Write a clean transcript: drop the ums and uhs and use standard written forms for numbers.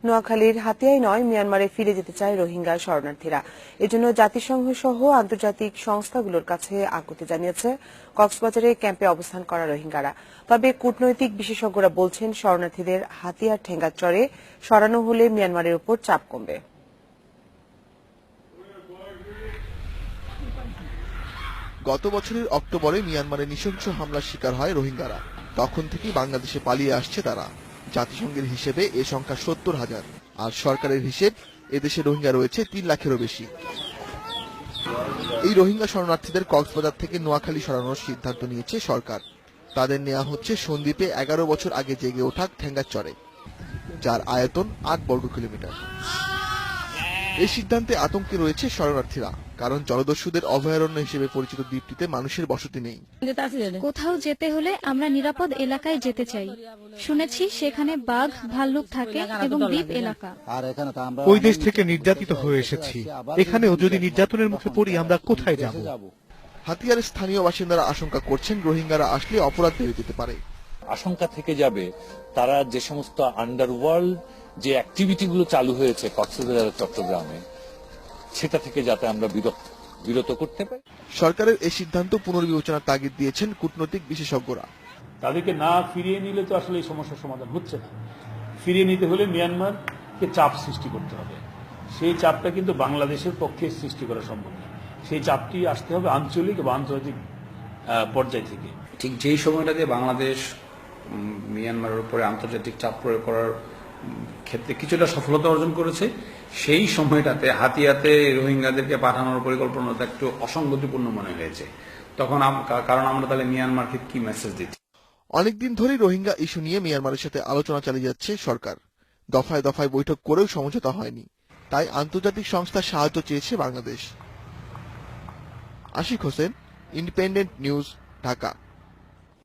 নোয়াখালীর হাতিয়ায় নয়, মিয়ানমারে ফিরে যেতে চায় রোহিঙ্গা শরণার্থীরা। এজন্য জাতিসংঘ সহ আন্তর্জাতিক সংস্থাগুলোর কাছে আকুতি জানিয়েছে কক্সবাজারে ক্যাম্পে অবস্থান করা রোহিঙ্গারা। তবে কূটনৈতিক বিশেষজ্ঞরা বলছেন, শরণার্থীদের হাতিয়ার ঠেঙ্গাচরে সরানো হলে মিয়ানমারের উপর চাপ কমবে। গত বছরের অক্টোবরে মিয়ানমারে নৃশংস হামলার শিকার হয় রোহিঙ্গারা। তখন থেকেই বাংলাদেশে পালিয়ে আসছে তারা। জাতিসংঘের হিসেবে এ সংখ্যা ৭০,০০০, আর সরকারের হিসেব এদেশে রোহিঙ্গা রয়েছে ৩ লাখেরও বেশি। এই রোহিঙ্গা শরণার্থীদের কক্সবাজার থেকে নোয়াখালী সরানোর সিদ্ধান্ত নিয়েছে সরকার। তাদের নেওয়া হচ্ছে সন্দ্বীপে ১১ বছর আগে জেগে ওঠা ঠেঙ্গাচরে, যার আয়তন ৮ বর্গ কিলোমিটার। এই সিদ্ধান্তে আতঙ্কে রয়েছে শরণার্থীরা, কারণ জলদস্যুদের অভয়ারণ্য হিসেবে পরিচিত দ্বীপটিতে মানুষের বসতি নেই। কোথাও যেতে হলে আমরা নিরাপদ এলাকায় যেতে চাই। শুনেছি সেখানে বাঘ, ভাল্লুক থাকে এবং দ্বীপ এলাকা। ওই দেশ থেকে নির্যাতিত হয়ে এসেছি, এখানেও যদি নির্যাতনের মুখে পড়ি আমরা কোথায় যাব? হাতিয়ারের স্থানীয় বাসিন্দারা আশঙ্কা করছেন, রোহিঙ্গারা আসলে অপরাধ বেড়ে যেতে পারে। আশঙ্কা থেকে যাবে তারা যে সমস্ত আন্ডারওয়ার্ল্ড যে অ্যাক্টিভিটি গুলো চালু হয়েছে কক্সবাজার চট্টগ্রামে, সেটা থেকে যাতে আমরা বিরত করতে পারি। সরকারের এই সিদ্ধান্ত পুনর্বিবেচনার তাগিদ দিয়েছেন কূটনৈতিক বিশেষজ্ঞরা। তাদেরকে না ফিরিয়ে নিলে তো আসলে এই সমস্যার সমাধান হচ্ছে না। ফিরিয়ে নিতে হলে মিয়ানমারকে চাপ সৃষ্টি করতে হবে। সেই চাপটা কিন্তু বাংলাদেশের পক্ষে সৃষ্টি করা সম্ভব না। সেই চাপটি আসতে হবে আঞ্চলিক বা আন্তর্জাতিক পর্যায় থেকে। ঠিক যেই সময়টাতে বাংলাদেশ মিয়ানমারের উপরে আন্তর্জাতিক চাপ প্রয়োগ করার ক্ষেত্রে কিছুটা সফলতা অর্জন করেছে, সেই সময়টাতে হাতিয়াতে রোহিঙ্গাদেরকে পাঠানোর পরিকল্পনাটা একটু অসঙ্গতিপূর্ণ মনে হয়েছে। তখন কারণ আমরা তাহলে মিয়ানমারকে কি মেসেজ দিচ্ছি? অনেকদিন ধরেই রোহিঙ্গা ইস্যু নিয়ে মিয়ানমারের সাথে আলোচনা চালিয়ে যাচ্ছে সরকার। দফায় দফায় বৈঠক করেও সমঝোতা হয়নি, তাই আন্তর্জাতিক সংস্থার সাহায্য চেয়েছে বাংলাদেশ। Ashik Hossain, Independent News, Dhaka.